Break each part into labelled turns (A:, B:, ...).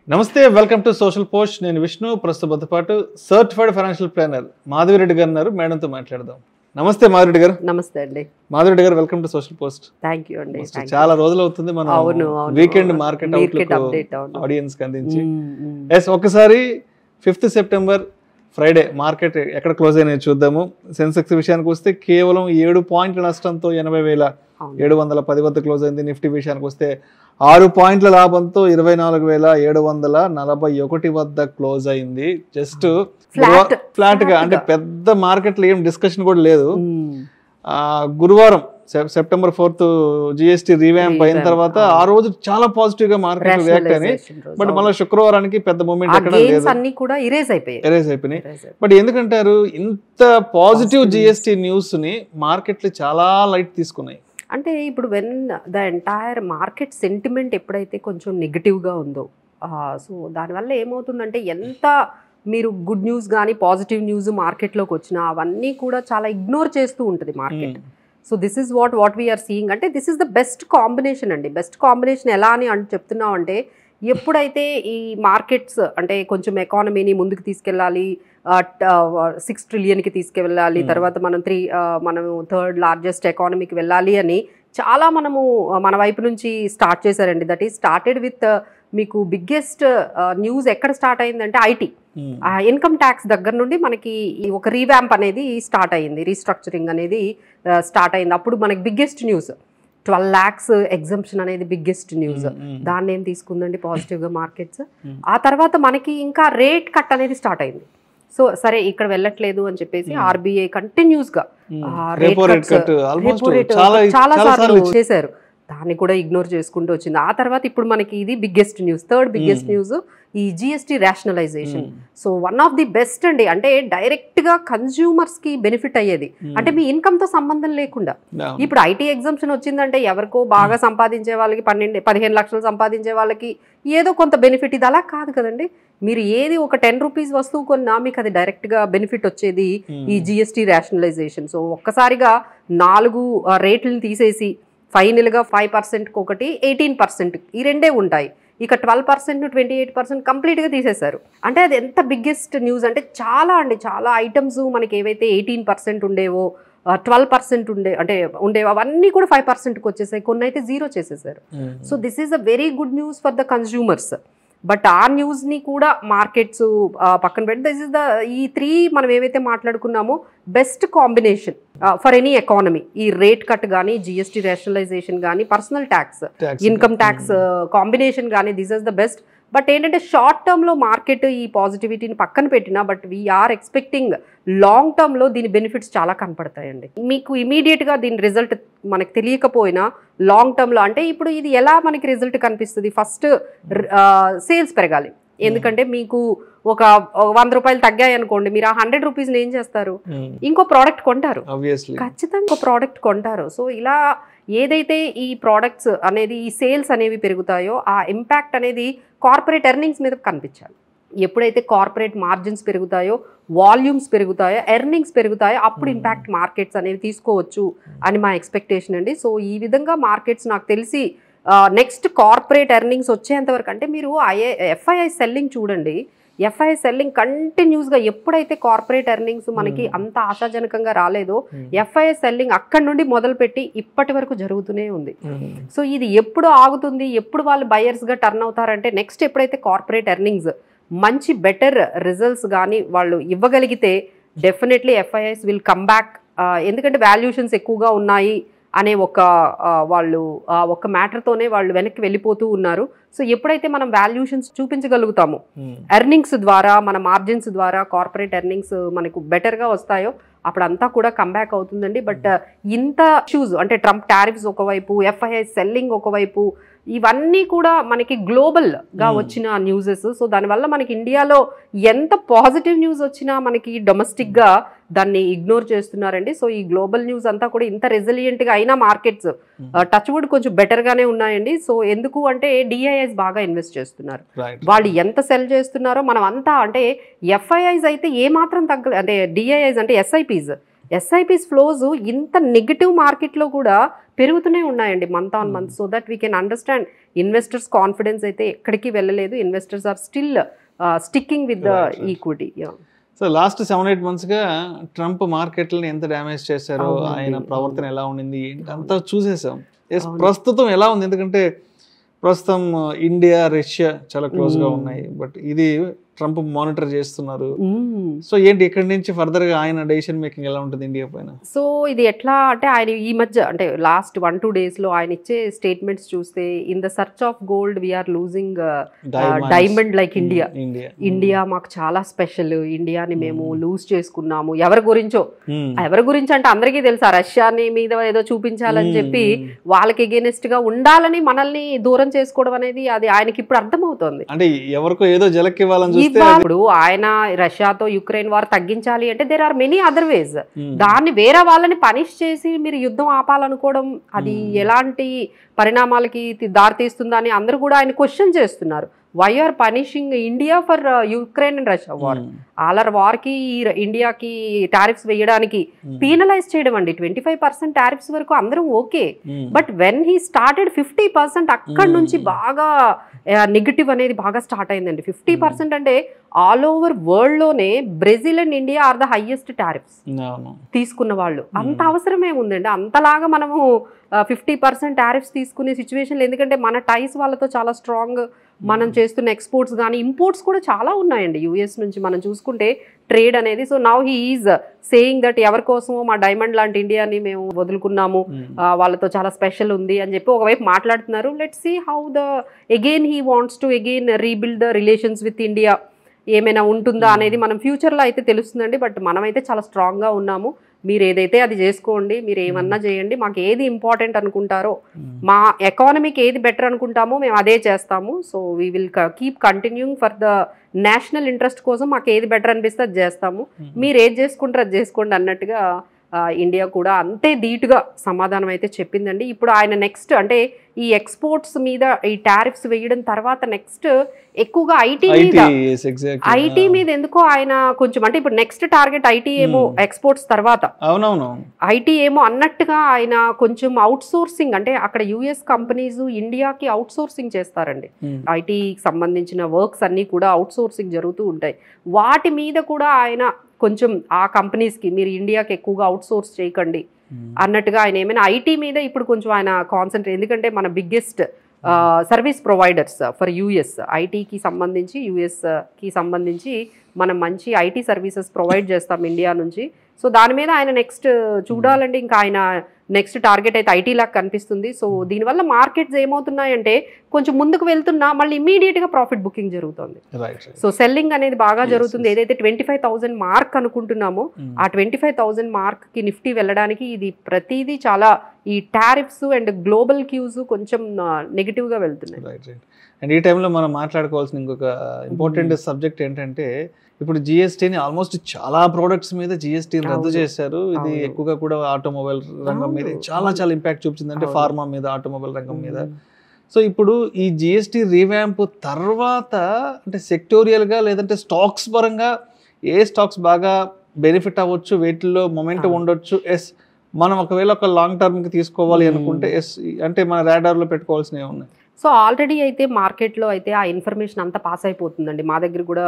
A: నమస్తే welcome to social post. నేను విష్ణు. ప్రస్తుతంతో పాటు సర్టిఫైడ్ ఫైనాన్షియల్ ప్లానర్ మాధవిరెడ్డి గారు ఉన్నారు. మేడంతో మాట్లాడదాం. నమస్తే మాధవిరెడ్డి గారు.
B: నమస్తే అండి.
A: మాధవిరెడ్డి గారు, welcome to social post.
B: Thank you అండి.
A: చాలా రోజులు అవుతుంది మనం వీకెండ్ మార్కెట్ అవుట్లుక్ ఆడియన్స్ కి అందించి. ఎస్, ఒకసారి 5th సెప్టెంబర్ ఫ్రైడే మార్కెట్ ఎక్కడ క్లోజ్ అయినా చూద్దాము. సెన్సెక్స్ విషయానికి వస్తే కేవలం 7 పాయింట్ల నష్టంతో 80,710 వద్ద క్లోజ్ అయింది. నిఫ్టీ విషయానికి వస్తే 6 పాయింట్ల లాభంతో 24,741 వద్ద క్లోజ్ అయింది. జస్ట్ ఫ్లాట్ గా, అంటే పెద్ద మార్కెట్ లో ఏం డిస్కషన్ కూడా లేదు. గురువారం సెప్టెంబర్ 4th GST రీవ్యాంప్ అయిన తర్వాత ఆ రోజు చాలా పాజిటివ్ గా మార్కెట్ రియాక్ట్ అయినాయి. బట్ మళ్ళీ శుక్రవారానికి పెద్ద మూమెంట్ ఎక్కడ లేదు, ఎరేజ్ అయిపోయినాయి. బట్ ఎందుకంటారు ఇంత పాజిటివ్ GST న్యూస్ ని మార్కెట్లు చాలా లైట్ తీసుకున్నాయి?
B: అంటే ఇప్పుడు when the entire market sentiment ఎప్పుడైతే కొంచెం నెగిటివ్గా ఉందో, సో దానివల్ల ఏమవుతుందంటే ఎంత మీరు గుడ్ న్యూస్ కానీ పాజిటివ్ న్యూస్ మార్కెట్లోకి వచ్చినా అవన్నీ కూడా చాలా ఇగ్నోర్ చేస్తూ ఉంటుంది market. So this is what we're seeing. అంటే this is the best combination అండి. బెస్ట్ కాంబినేషన్ ఎలా అని చెప్తున్నాం అంటే, ఎప్పుడైతే ఈ మార్కెట్స్ అంటే కొంచెం ఎకానమీని ముందుకు తీసుకెళ్ళాలి, 6 ట్రిలియన్కి తీసుకెళ్ళాలి, తర్వాత మనం మనము 3rd లార్జెస్ట్ ఎకానమీకి వెళ్ళాలి అని చాలా మన వైపు నుంచి స్టార్ట్ చేశారండి. దట్ ఈస్ స్టార్టెడ్ విత్ మీకు బిగ్గెస్ట్ న్యూస్ ఎక్కడ స్టార్ట్ అయిందంటే ఐటీ. ఇన్కమ్ ట్యాక్స్ దగ్గర నుండి మనకి ఒక రీవ్యాంప్ అనేది స్టార్ట్ అయింది, రీస్ట్రక్చరింగ్ అనేది స్టార్ట్ అయింది. అప్పుడు మనకి బిగ్గెస్ట్ న్యూస్ 12 lakhs ఎగ్జంప్షన్ అనేది బిగ్గెస్ట్ న్యూస్. దాన్ని ఏం తీసుకుందండి పాజిటివ్గా మార్కెట్స్. ఆ తర్వాత మనకి ఇంకా రేట్ కట్ అనేది స్టార్ట్ అయింది. సో సరే ఇక్కడ వెళ్ళట్లేదు అని చెప్పేసి RBI కంటిన్యూస్ గా చాలా సార్లు చేశారు. దాన్ని కూడా ఇగ్నోర్ చేసుకుంటూ వచ్చింది. ఆ తర్వాత ఇప్పుడు మనకి ఇది biggest news, 3rd biggest news ఈ GST rationalization. So one of the best అండి. అంటే డైరెక్ట్ గా కన్స్యూమర్స్ కి బెనిఫిట్ అయ్యేది, అంటే మీ ఇన్కమ్ తో సంబంధం లేకుండా. ఇప్పుడు IT ఎగ్జంప్షన్ వచ్చిందంటే ఎవరికో బాగా సంపాదించే వాళ్ళకి 15 లక్షలు సంపాదించే వాళ్ళకి ఏదో కొంత బెనిఫిట్. ఇది అలా కాదు కదండి. మీరు ఏది ఒక 10 రూపీస్ వస్తువు కొన్నా మీకు అది డైరెక్ట్ గా బెనిఫిట్ వచ్చేది ఈ GST రేషనలైజేషన్. సో ఒక్కసారిగా 4 రేట్లను తీసేసి ఫైనల్ గా 5% ఒకటి 18% ఈ రెండే ఉంటాయి. ఇక 12%, 28% కంప్లీట్ గా తీసేశారు. అంటే అది ఎంత బిగ్గెస్ట్ న్యూస్ అంటే చాలా ఐటమ్స్ మనకి ఏవైతే 18% ఉండేవో, 12% ఉండేవో అవన్నీ కూడా 5%కి వచ్చేసాయి. కొన్ని అయితే 0 చేసేసారు. So this is a very good news for the consumers. But ఆ న్యూస్ ని కూడా మార్కెట్స్ పక్కన పెట్టి దిస్ ఇస్ ఈ 3 మనం ఏవైతే మాట్లాడుకున్నామో best combination for any economy. ఈ రేట్ కట్ కానీ, GST రేషనలైజేషన్ కానీ, personal tax, income tax combination కానీ, this is the best. But ఏంటంటే షార్ట్ టర్మ్లో మార్కెట్ ఈ పాజిటివిటీని పక్కన పెట్టినా, బట్ వీఆర్ ఎక్స్పెక్టింగ్ లాంగ్ టర్మ్లో దీని బెనిఫిట్స్ చాలా కనపడతాయండి. మీకు ఇమీడియట్గా దీని రిజల్ట్ మనకు తెలియకపోయినా లాంగ్ టర్మ్లో, అంటే ఇప్పుడు ఇది ఎలా మనకి రిజల్ట్ కనిపిస్తుంది? ఫస్ట్ సేల్స్ పెరగాలి. ఎందుకంటే మీకు ఒక 100 రూపాయలు తగ్గాయి అనుకోండి, మీరు ఆ 100 రూపీస్ని ఏం చేస్తారు? ఇంకో ప్రోడక్ట్ కొంటారు, ఖచ్చితంగా ఇంకో ప్రోడక్ట్ కొంటారు. సో ఇలా ఏదైతే ఈ ప్రోడక్ట్స్ అనేది, ఈ సేల్స్ అనేవి పెరుగుతాయో ఆ ఇంపాక్ట్ అనేది కార్పొరేట్ ఎర్నింగ్స్ మీద కనిపించాలి. ఎప్పుడైతే కార్పొరేట్ మార్జిన్స్ పెరుగుతాయో, వాల్యూమ్స్ పెరుగుతాయో, ఎర్నింగ్స్ పెరుగుతాయో, అప్పుడు ఇంపాక్ట్ మార్కెట్స్ అనేవి తీసుకోవచ్చు అని మా ఎక్స్పెక్టేషన్ అండి. సో ఈ విధంగా మార్కెట్స్ నాకు తెలిసి నెక్స్ట్ కార్పొరేట్ ఎర్నింగ్స్ వచ్చేంత వరకు, అంటే మీరు FII సెల్లింగ్ చూడండి. FII సెల్లింగ్ కంటిన్యూస్గా ఎప్పుడైతే కార్పొరేట్ ఎర్నింగ్స్ మనకి అంత ఆశాజనకంగా రాలేదో, FII సెల్లింగ్ అక్కడి నుండి మొదలుపెట్టి ఇప్పటి వరకు జరుగుతూనే ఉంది. సో ఇది ఎప్పుడు ఆగుతుంది, ఎప్పుడు వాళ్ళు బయర్స్గా టర్న్ అవుతారంటే, నెక్స్ట్ ఎప్పుడైతే కార్పొరేట్ ఎర్నింగ్స్ మంచి బెటర్ రిజల్ట్స్ కానీ వాళ్ళు ఇవ్వగలిగితే definitely FIIs will come back. ఎందుకంటే వాల్యూషన్స్ ఎక్కువగా ఉన్నాయి అనే ఒక మ్యాటర్తోనే వాళ్ళు వెనక్కి వెళ్ళిపోతూ ఉన్నారు. సో ఎప్పుడైతే మనం వాల్యూషన్స్ చూపించగలుగుతామో, ఎర్నింగ్స్ ద్వారా, మన మార్జిన్స్ ద్వారా కార్పొరేట్ ఎర్నింగ్స్ మనకు బెటర్గా వస్తాయో, అప్పుడు అంతా కూడా కంబ్యాక్ అవుతుందండి. బట్ ఇంత ఇష్యూస్ అంటే ట్రంప్ టారిఫ్స్ ఒకవైపు, FII సెల్లింగ్ ఒకవైపు, ఇవన్నీ కూడా మనకి గ్లోబల్గా వచ్చిన న్యూసెస్. సో దానివల్ల మనకి ఇండియాలో ఎంత పాజిటివ్ న్యూస్ వచ్చినా మనకి డొమెస్టిక్గా దాన్ని ఇగ్నోర్ చేస్తున్నారండి. సో ఈ గ్లోబల్ న్యూస్ అంతా కూడా ఇంత రెసిలియంట్గా అయినా మార్కెట్స్ టచ్ వుడ్ కొంచెం బెటర్గానే ఉన్నాయండి. సో ఎందుకు అంటే DIIs బాగా ఇన్వెస్ట్ చేస్తున్నారు. వాళ్ళు ఎంత సెల్ చేస్తున్నారో మనం అంతా, అంటే FIIs అయితే ఏమాత్రం తగ్గలేదు, అంటే DIIs అంటే SIPs ఎస్ఐపిస్ ఫ్లోస్ ఇంత నెగిటివ్ మార్కెట్లో కూడా పెరుగుతూనే ఉన్నాయండి month on month. So that we can understand investors confidence అయితే ఎక్కడికి వెళ్ళలేదు. Investors are still sticking with the equity.
A: So last 7-8 monthsగా ట్రంప్ మార్కెట్లని ఎంత డ్యామేజ్ చేశారో, ఆయన ప్రవర్తన ఎలా ఉండింది అంతా చూసేసాం. ప్రస్తుతం ఎలా ఉంది? ఎందుకంటే ప్రస్తుతం ఇండియా రష్యా చాలా క్లోజ్గా ఉన్నాయి, బట్ ఇది ట్రంప్ మానిటర్ చేస్తున్నారు. సో ఏంటి ఇక్కడి నుంచి ఫర్దర్ గా ఆయన డెసిషన్ మేకింగ్ ఎలా ఉంటుంది ఇండియా పైన?
B: సో ఇది ఎట్లా అంటే ఆయన ఈ మధ్య అంటే లాస్ట్ 1-2 days లో ఆయన ఇచ్చే స్టేట్మెంట్స్ చూస్తే in the search of gold we're losing diamond like India మాకు చాలా స్పెషల్, ఇండియాని మేము లూజ్ చేసుకున్నాము. ఎవరి గురించో అంటే అందరికీ తెలుసా, రష్యాని మీద ఏదో చూపించాలని చెప్పి వాళ్ళకి ఎగెనిస్ట్ గా ఉండాలని మనల్ని దూరం చేసుకోవడం అనేది అది ఆయనకి ఇప్పుడు అర్థమవుతోంది.
A: అంటే ఎవరికో ఏదో జలక్ ఇవ్వాలని
B: ఇప్పుడు ఆయన రష్యాతో యుక్రెయిన్ వార్ తగ్గించాలి అంటే there are many other ways. దాన్ని వేరే వాళ్ళని పనిష్ చేసి మీరు యుద్ధం ఆపాలనుకోవడం అది ఎలాంటి పరిణామాలకి దారితీస్తుందా అని అందరూ కూడా ఆయన క్వశ్చన్ చేస్తున్నారు. Why are punishing India for Ukraine and Russia war? ఆలర్ వార్కి ఇండియాకి టారిఫ్స్ వేయడానికి పీనలైజ్ చేయడం అండి. 25% టారిఫ్స్ వరకు అందరూ okay, but when he started 50% అక్కడి నుంచి బాగా నెగిటివ్ అనేది బాగా స్టార్ట్ అయిందండి. 50% అంటే ఆల్ ఓవర్ వరల్డ్ లోనే Brazil and India are the highest tariffs తీసుకున్న వాళ్ళు. అంత అవసరం ఏముందండి అంతలాగా మనము 50% టారిఫ్స్ తీసుకునే సిచ్యువేషన్? ఎందుకంటే మన టైస్ వాళ్ళతో చాలా స్ట్రాంగ్, మనం చేస్తున్న ఎక్స్పోర్ట్స్ కానీ ఇంపోర్ట్స్ కూడా చాలా ఉన్నాయండి యుఎస్ నుంచి మనం చూసుకుంటే ట్రేడ్ అనేది. So now he is saying that ఎవరి కోసమో మా డైమండ్ లాంటి ఇండియాని మేము వదులుకున్నాము, వాళ్ళతో చాలా స్పెషల్ ఉంది అని చెప్పి ఒకవైపు మాట్లాడుతున్నారు. Let's see how the again he wants to again rebuild the relations with India ఏమైనా ఉంటుందా అనేది మనం ఫ్యూచర్లో అయితే తెలుస్తుందండి. బట్ మనమైతే చాలా స్ట్రాంగ్గా ఉన్నాము, మీరు ఏదైతే అది చేసుకోండి, మీరు ఏమన్నా చేయండి, మాకు ఏది ఇంపార్టెంట్ అనుకుంటారో, మా ఎకానమీకి ఏది బెటర్ అనుకుంటామో మేము అదే చేస్తాము. So we will keep continuing for the national interest కోసం మాకు ఏది బెటర్ అనిపిస్తే అది చేస్తాము, మీరు ఏది చేసుకుంటారో అది చేసుకోండి అన్నట్టుగా ఇండియా కూడా అంతే ధీటుగా సమాధానం అయితే చెప్పిందండి. ఇప్పుడు ఆయన నెక్స్ట్ అంటే ఈ ఎక్స్పోర్ట్స్ మీద ఈ టారిఫ్స్ వేయడం తర్వాత నెక్స్ట్ ఎక్కువగా ఐటీ మీద ఎందుకో ఆయన కొంచెం అంటే ఇప్పుడు నెక్స్ట్ టార్గెట్ ఐటీ ఏమో ఎక్స్పోర్ట్స్ తర్వాత ఐటీ ఏమో అన్నట్టుగా ఆయన కొంచెం అవుట్ సోర్సింగ్ అంటే అక్కడ యుఎస్ కంపెనీస్ ఇండియాకి అవుట్ సోర్సింగ్ చేస్తారండి. ఐటీకి సంబంధించిన వర్క్స్ అన్ని కూడా అవుట్ సోర్సింగ్ జరుగుతూ ఉంటాయి. వాటి మీద కూడా ఆయన కొంచెం ఆ కంపెనీస్కి మీరు ఇండియాకి ఎక్కువగా అవుట్ సోర్స్ చేయకండి అన్నట్టుగా ఆయన ఏమైనా ఐటీ మీద ఇప్పుడు కొంచెం ఆయన కాన్సన్ట్రేట్, ఎందుకంటే మన biggest service providers for US ఐటీకి సంబంధించి యుఎస్కి సంబంధించి మనం మంచి ఐటీ సర్వీసెస్ ప్రొవైడ్ చేస్తాం ఇండియా నుంచి. సో దాని మీద ఆయన నెక్స్ట్ చూడాలండి, ఇంకా ఆయన నెక్స్ట్ టార్గెట్ అయితే ఐటీ లాగా కనిపిస్తుంది. సో దీనివల్ల మార్కెట్స్ ఏమవుతున్నాయంటే కొంచెం ముందుకు వెళ్తున్నా మళ్ళీ ఇమీడియట్గా ప్రాఫిట్ బుకింగ్ జరుగుతుంది. సో సెల్లింగ్ అనేది బాగా జరుగుతుంది. ఏదైతే 25,000 మార్క్ అనుకుంటున్నామో ఆ 25,000 మార్క్కి నిఫ్టీ వెళ్ళడానికి ఇది ప్రతిదీ చాలా ఈ టారిఫ్స్ అండ్ గ్లోబల్ క్యూస్ కొంచెం నెగిటివ్గా వెళ్తున్నాయి.
A: అండ్ ఈ టైంలో మనం మాట్లాడుకోవాల్సిన ఇంకొక ఇంపార్టెంట్ సబ్జెక్ట్ ఏంటంటే ఇప్పుడు జిఎస్టీని ఆల్మోస్ట్ చాలా ప్రోడక్ట్స్ మీద జిఎస్టీని రద్దు చేశారు. ఇది ఎక్కువగా కూడా ఆటోమొబైల్ రంగం మీద చాలా ఇంపాక్ట్ చూపించింది, అంటే ఫార్మా మీద, ఆటోమొబైల్ రంగం మీద. సో ఇప్పుడు ఈ జిఎస్టీ రీవ్యాంప్ తర్వాత అంటే సెక్టోరియల్గా లేదంటే స్టాక్స్ పరంగా ఏ స్టాక్స్ బాగా బెనిఫిట్ అవ్వచ్చు, వీటిల్లో మొమెంటం ఉండొచ్చు, మనం ఒకవేళ ఒక లాంగ్ టర్మ్కి తీసుకోవాలి అనుకుంటే అంటే మన రాడార్లో పెట్టుకోవాల్సినవి ఉన్నాయి?
B: సో ఆల్రెడీ అయితే మార్కెట్లో అయితే ఆ ఇన్ఫర్మేషన్ అంతా పాస్ అయిపోతుందండి. మా దగ్గర కూడా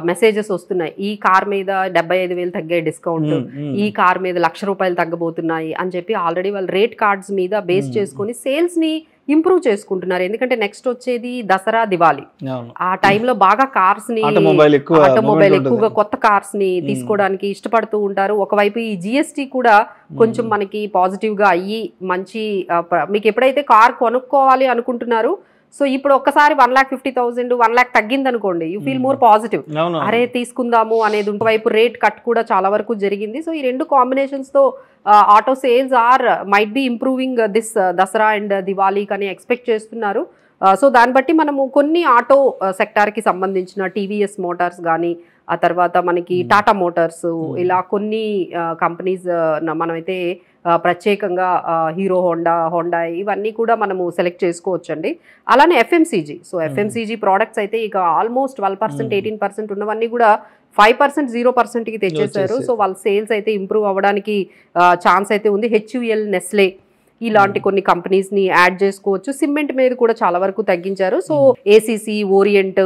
B: మెసేజెస్ వస్తున్నాయి, ఈ కార్ మీద 75,000 తగ్గే డిస్కౌంట్, ఈ కార్ మీద ₹1,00,000 తగ్గబోతున్నాయి అని చెప్పి ఆల్రెడీ వాళ్ళు రేట్ కార్డ్స్ మీద బేస్ చేసుకొని సేల్స్ని ఇంప్రూవ్ చేసుకుంటున్నారు. ఎందుకంటే నెక్స్ట్ వచ్చేది దసరా, దివాళీ, ఆ టైంలో బాగా కార్స్ ని ఆటోమొబైల్ ఎక్కువగా కొత్త కార్స్ ని తీసుకోవడానికి ఇష్టపడుతూ ఉంటారు. ఒకవైపు ఈ జిఎస్టీ కూడా కొంచెం మనకి పాజిటివ్ గా అయ్యి మంచి మీకు ఎప్పుడైతే కార్ కొనుక్కోవాలి అనుకుంటున్నారు, సో ఇప్పుడు ఒక్కసారి 1,50,000 1 lakh తగ్గింది అనుకోండి, యూ ఫీల్ మోర్ పాజిటివ్, అరే తీసుకుందాము అనేది. ఇంకోవైపు రేట్ కట్ కూడా చాలా వరకు జరిగింది. సో ఈ రెండు కాంబినేషన్స్ తో auto sales might be improving this Dasara and Diwali అని ఎక్స్పెక్ట్ చేస్తున్నారు. సో దాన్ని బట్టి మనము కొన్ని ఆటో సెక్టార్కి సంబంధించిన టీవీఎస్ మోటార్స్ కానీ, ఆ తర్వాత మనకి టాటా మోటార్స్, ఇలా కొన్ని కంపెనీస్ మనమైతే ప్రత్యేకంగా హీరో హోండా ఇవన్నీ కూడా మనము సెలెక్ట్ చేసుకోవచ్చండి. అలానే ఎఫ్ఎంసీజీ, సో ఎఫ్ఎంసీజీ ప్రోడక్ట్స్ అయితే ఇక ఆల్మోస్ట్ 12% 18% ఉన్నవన్నీ కూడా 5% 0%కి తెచ్చేసారు. సో వాళ్ళ సేల్స్ అయితే ఇంప్రూవ్ అవ్వడానికి ఛాన్స్ అయితే ఉంది. హెచ్యుఎల్, నెస్లే ఇలాంటి కొన్ని కంపెనీస్ ని యాడ్ చేసుకోవచ్చు. సిమెంట్ మీద కూడా చాలా వరకు తగ్గించారు. So ACC, orient,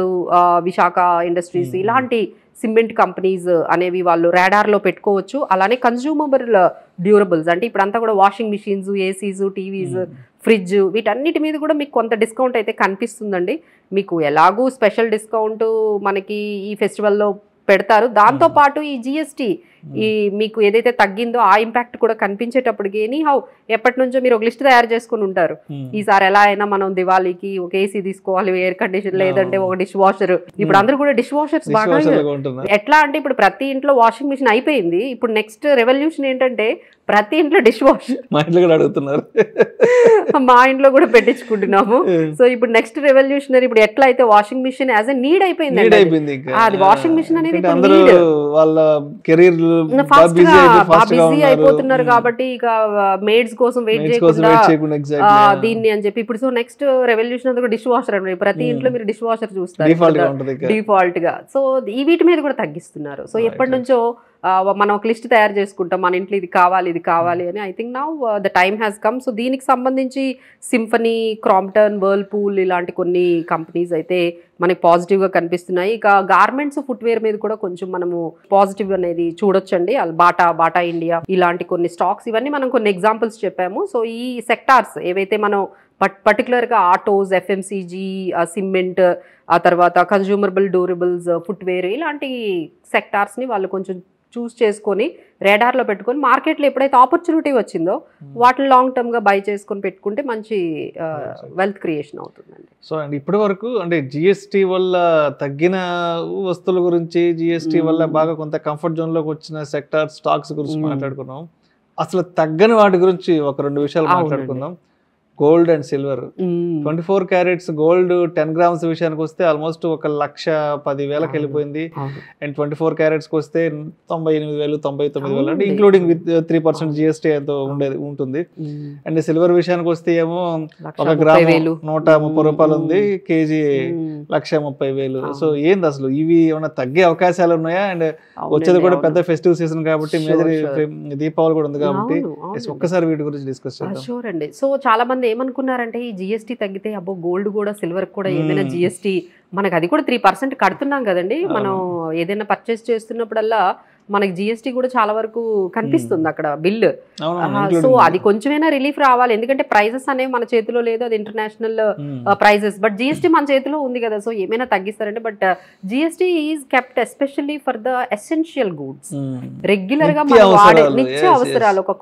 B: Visakha industries ఇలాంటి సిమెంట్ కంపెనీస్ అనేవి వాళ్ళు రాడార్ లో పెట్టుకోవచ్చు. అలానే కన్స్యూమబుల్ డ్యూరబుల్స్ అంటే ఇప్పుడు అంతా కూడా washing machines, ACs, TVs, fridge వీటన్నిటి మీద కూడా మీకు కొంత డిస్కౌంట్ అయితే కనిపిస్తుందండి. మీకు ఎలాగూ స్పెషల్ డిస్కౌంట్ మనకి ఈ ఫెస్టివల్లో పెడతారు. దాంతో పాటు ఈ జిఎస్టీ ఈ మీకు ఏదైతే తగ్గిందో ఆ ఇంపాక్ట్ కూడా కనిపించేటప్పటికి ఎనీహౌ ఎప్పటి నుంచో మీరు ఒక లిస్ట్ తయారు చేసుకుని ఉంటారు. ఈసారి ఎలా అయినా మనం దివాళీకి ఒక ఏసీ తీసుకోవాలి, ఎయిర్ కండిషన్, లేదంటే ఒక డిష్ వాషర్. ఇప్పుడు అందరూ కూడా డిష్ వాషర్స్ బాగా ఎట్లా అంటే ఇప్పుడు ప్రతి ఇంట్లో వాషింగ్ మిషన్ అయిపోయింది. ఇప్పుడు నెక్స్ట్ రెవల్యూషన్ ఏంటంటే ప్రతి ఇంట్లో డిష్ వాష్.
A: మా ఇంట్లో కూడా అడుగుతున్నారు,
B: మా ఇంట్లో కూడా పెట్టించుకుంటున్నాము. సో ఇప్పుడు నెక్స్ట్ రెవల్యూషనరీ ఇప్పుడు ఎట్లా అయితే washing machine as a need అయిపోయింది. అది వాషింగ్ మిషన్ అనేది
A: వాళ్ళ కెరీర్
B: బిజీ అయిపోతున్నారు కాబట్టి ఇక మేడ్స్ కోసం వెయిట్ చేయకుండా దీన్ని అని చెప్పి ఇప్పుడు సో నెక్స్ట్ రెవల్యూషన్ అంతా డిష్ వాషర్ అంటే ప్రతి ఇంట్లో మీరు డిష్ వాషర్ చూస్తారు డిఫాల్ట్ గా. సో ఈ వీటి మీద కూడా తగ్గిస్తున్నారు. సో ఎప్పటి నుంచో మనం ఒక లిస్ట్ తయారు చేసుకుంటాం, మన ఇంట్లో ఇది కావాలి అని. I think now the time has come. So దీనికి సంబంధించి సింఫనీ, క్రాంప్టన్, వర్ల్పూల్ ఇలాంటి కొన్ని కంపెనీస్ అయితే మనకి పాజిటివ్ గా కనిపిస్తున్నాయి. ఇక గార్మెంట్స్, ఫుట్వేర్ మీద కూడా కొంచెం మనము పాజిటివ్ అనేది చూడొచ్చండి. బాటా ఇండియా ఇలాంటి కొన్ని స్టాక్స్, ఇవన్నీ మనం కొన్ని ఎగ్జాంపుల్స్ చెప్పాము. సో ఈ సెక్టార్స్ ఏవైతే మనం పర్టికులర్గా ఆటోస్, ఎఫ్ఎంసీజీ, సిమెంట్, ఆ తర్వాత కన్జ్యూమరబుల్ డ్యూరబుల్స్, ఫుట్వేర్ ఇలాంటి సెక్టార్స్ని వాళ్ళు కొంచెం చూస్ చేసుకొని రేడార్లో పెట్టుకొని మార్కెట్లో ఎప్పుడైతే ఆపర్చునిటీ వచ్చిందో వాటిని లాంగ్ టర్మ్గా బై చేసుకొని పెట్టుకుంటే మంచి వెల్త్ క్రియేషన్ అవుతుందండి.
A: సో అండ్ ఇప్పటి వరకు అంటే జిఎస్టీ వల్ల తగ్గిన వస్తువుల గురించి, జిఎస్టీ వల్ల బాగా కొంత కంఫర్ట్ జోన్లోకి వచ్చిన సెక్టార్ స్టాక్స్ గురించి మాట్లాడుకున్నాం. అసలు తగ్గని వాటి గురించి ఒక 2 విషయాలు మాట్లాడుకుందాం. Gold and silver. 24 carats gold 10 grams విషయానికి వస్తే ఆల్మోస్ట్ 1,10,000కి వెళ్ళిపోయింది. అండ్ 24 క్యారెట్స్కి వస్తే 98,000, 99,000 అంటే ఇంక్లూడింగ్ విత్ 3% జిఎస్టీ ఎంతో ఉంటుంది. అండ్ సిల్వర్ విషయానికి వస్తే ఏమో 1 గ్రామ్ 130 రూపాయలు ఉంది, కేజీ 1,30,000. సో ఏంది అసలు ఇవి ఏమైనా తగ్గే అవకాశాలు ఉన్నాయా? అండ్ వచ్చేది కూడా పెద్ద ఫెస్టివ్ సీజన్ కాబట్టి, మేజర్ దీపావళి కూడా ఉంది కాబట్టి ఒక్కసారి వీటి గురించి డిస్కస్ చేద్దాం.
B: షూర్ అండి. సో చాలా మంది ఏమనుకున్నారంటే ఈ జిఎస్టీ తగ్గితే అబ్బో గోల్డ్ కూడా, సిల్వర్ కూడా ఏదైనా జిఎస్టీ మనకు అది కూడా 3% కడుతున్నాం కదండి. మనం ఏదైనా పర్చేస్ చేస్తున్నప్పుడల్లా మనకి జిఎస్టీ కూడా చాలా వరకు కనిపిస్తుంది అక్కడ బిల్లు. సో అది కొంచెమైనా రిలీఫ్ రావాలి, ఎందుకంటే ప్రైజెస్ అనేవి మన చేతిలో లేదు, అది ఇంటర్నేషనల్ ప్రైజెస్. బట్ జిఎస్టీ మన చేతిలో ఉంది కదా, సో ఏమైనా తగ్గిస్తారంటే. But GST is kept especially for the essential goods, regular గా మనం వాడే నిత్య అవసరాలు, ఒక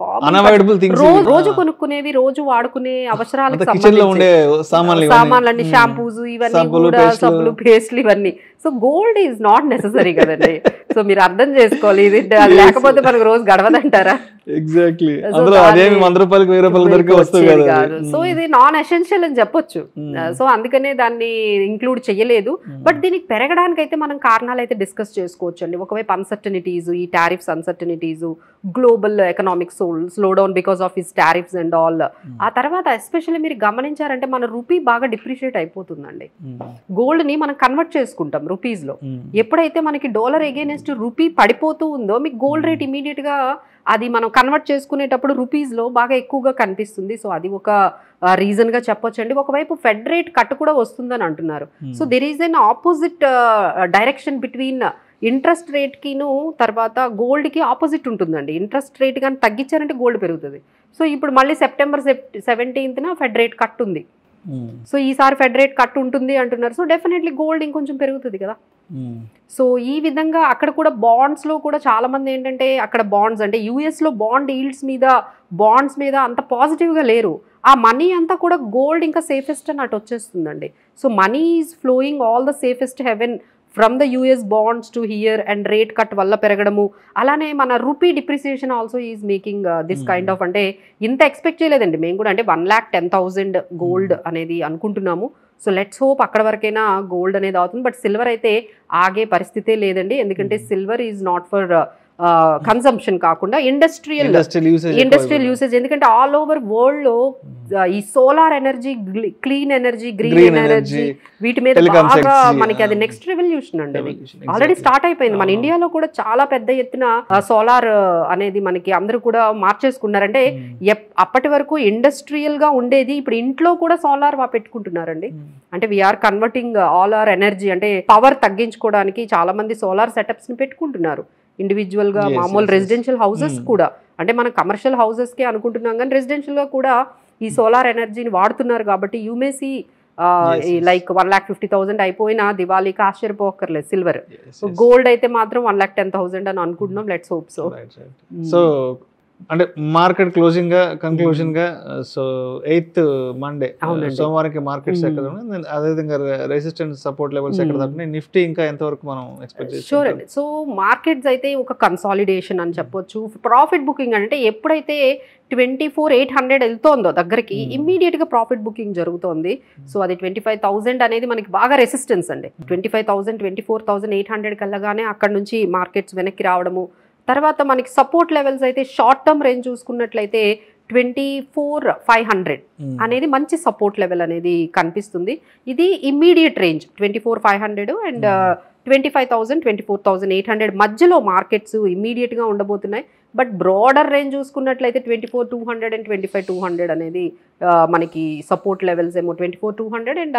B: రోజు కొనుక్కునేవి, రోజు వాడుకునే అవసరాలకు సామాన్లు, షాంపూస్ ఇవన్నీ కూడా, సబ్బులు, పేస్ట్లు ఇవన్నీ. So gold is not necessary కదండి. సో మీరు అర్థం చేసుకోవాలి, ఇది లేకపోతే మనకు రోజు గడవదంటారా?
A: ఎగ్జాక్ట్లీ. అందులో అదేమి 100 రూపాయలకి 1000 రూపాయల వరకు వస్తుంది కాదు.
B: సో ఇది నాన్ ఎసెన్షియల్ అని చెప్పొచ్చు. సో అందుకనే దాన్ని ఇంక్లూడ్ చేయలేదు. బట్ దీనికి పెరగడానికి అయితే మనం కారణాలు అయితే డిస్కస్ చేసుకోవచ్చు అండి. ఒకవైపు అన్సర్టనిటీస్, ఈ tariffs uncertainties, global economic slow down because of his tariffs and all. ఆ తర్వాత ఎస్పెషల్లీ మీరు గమనించారంటే మన రూపీ బాగా డిప్రిషియేట్ అయిపోతుందండి. గోల్డ్ ని మనం కన్వర్ట్ చేసుకుంటాం రూపీస్ లో. ఎప్పుడైతే మనకి డాలర్ ఎగైనెస్ట్ రూపీ పడిపోతూ ఉందో మీకు గోల్డ్ రేట్ ఇమీడియట్ గా అది మనం కన్వర్ట్ చేసుకునేటప్పుడు రూపీస్ లో బాగా ఎక్కువగా కనిపిస్తుంది. సో అది ఒక రీజన్ గా చెప్పొచ్చు అండి. ఒకవైపు ఫెడ్ రేట్ కట్ కూడా వస్తుందని అంటున్నారు. So there is an opposite direction between interest rate కిను తర్వాత గోల్డ్ కి ఆపోజిట్ ఉంటుందండి. ఇంట్రెస్ట్ రేట్ కానీ తగ్గించారంటే గోల్డ్ పెరుగుతుంది. సో ఇప్పుడు మళ్ళీ సెప్టెంబర్ 17న ఫెడ్ రేట్ కట్ ఉంది. సో ఈసారి ఫెడ్ రేట్ కట్ ఉంటుంది అంటున్నారు. సో డెఫినెట్లీ గోల్డ్ ఇంకొంచెం పెరుగుతుంది కదా. సో ఈ విధంగా అక్కడ కూడా బాండ్స్ లో కూడా చాలా మంది ఏంటంటే అక్కడ బాండ్స్ అంటే యుఎస్ లో బాండ్ ఈల్డ్స్ మీద, బాండ్స్ మీద అంత పాజిటివ్ గా లేరు. ఆ మనీ అంతా కూడా గోల్డ్ ఇంకా సేఫెస్ట్ అని అటు వచ్చేస్తుందండి. So money is flowing all the safest haven from the US bonds to here and rate cut వల్ల పెరగడము. అలానే మన rupee depreciation also is making this kind of, అంటే ఇంత ఎక్స్పెక్ట్ చేయలేదండి మేము కూడా. అంటే 1,10,000 గోల్డ్ అనేది అనుకుంటున్నాము. సో లెట్స్ హోప్ అక్కడ వరకైనా గోల్డ్ అనేది అవుతుంది. బట్ సిల్వర్ అయితే ఆగే పరిస్థితే లేదండి, ఎందుకంటే silver is not for consumption కాకుండా ఇండస్ట్రియల్ యూసేజ్, ఎందుకంటే ఆల్ ఓవర్ వరల్డ్ లో ఈ solar energy, clean energy, green energy వీటి మీద బాగా మనకి అది నెక్స్ట్ రెవల్యూషన్ అండి. అది ఆల్రెడీ స్టార్ట్ అయిపోయింది. మన ఇండియాలో కూడా చాలా పెద్ద ఎత్తున సోలార్ అనేది మనకి అందరూ కూడా మార్చేసుకున్నారంటే అప్పటి వరకు ఇండస్ట్రియల్ గా ఉండేది, ఇప్పుడు ఇంట్లో కూడా సోలార్ పెట్టుకుంటున్నారండి. అంటే we're converting all our energy, అంటే పవర్ తగ్గించుకోవడానికి చాలా మంది సోలార్ సెటప్స్ ని పెట్టుకుంటున్నారు ఇండివిజువల్ గా. మామూలు రెసిడెన్షియల్ హౌసెస్ కూడా, అంటే మనం కమర్షియల్ హౌసెస్ కి అనుకుంటున్నాం కానీ రెసిడెన్షియల్ గా కూడా ఈ సోలార్ ఎనర్జీని వాడుతున్నారు. కాబట్టి యూమేసి లైక్ 1,50,000 అయిపోయినా దివాళీకి ఆశ్చర్యపోకర్లేదు. సిల్వర్, గోల్డ్ అయితే మాత్రం 1,10,000 అని అనుకుంటున్నాం. Let's hope so.
A: సో అంటే మార్కెట్ క్లోజింగ్ గా కన్క్లూజన్ గా సో 8th మండే సోమవారంకి మార్కెట్స్ ఎక్కడ ఉన్నాయి, అదేవిధంగా రెసిస్టెన్స్ సపోర్ట్ లెవెల్స్ ఎక్కడ తగ్గినాయి, నిఫ్టీ ఇంకా ఎంతవరకు మనం ఎక్స్పెక్ట్ చేస్తాం?
B: షూర్ అండి. సో మార్కెట్స్ అయితే ఒక కన్సాలిడేషన్ అని చెప్పొచ్చు. ప్రాఫిట్ బుకింగ్ అంటే ఎప్పుడైతే 24,800 వెళ్తోందో దగ్గరికి ఇమ్మీడియట్ గా ప్రాఫిట్ బుకింగ్ జరుగుతోంది. సో అది 25,000 అనేది మనకి బాగా రెసిస్టెన్స్ అండి. 25,000 24,800 కల్లాగానే అక్కడ నుంచి మార్కెట్స్ వెనక్కి రావడము. తర్వాత మనకి సపోర్ట్ లెవెల్స్ అయితే షార్ట్ టర్మ్ రేంజ్ చూసుకున్నట్లయితే 24,500 అనేది మంచి సపోర్ట్ లెవెల్ అనేది కనిపిస్తుంది. ఇది ఇమ్మీడియట్ రేంజ్ 24,500 అండ్ 25,000 24,800 మధ్యలో మార్కెట్స్ ఇమ్మీడియట్ గా ఉండబోతున్నాయి. బట్ బ్రాడర్ రేంజ్ చూసుకున్నట్లయితే 24,200 అండ్ 25,200 అనేది మనకి సపోర్ట్ లెవెల్స్ ఏమో 24,200 అండ్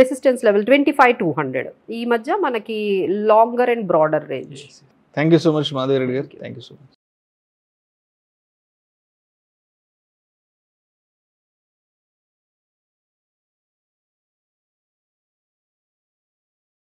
B: రెసిస్టెన్స్ లెవెల్ 25,200. ఈ మధ్య మనకి longer and broader range.
A: Thank you so much Madhavi Reddy గారు. Thank you so much.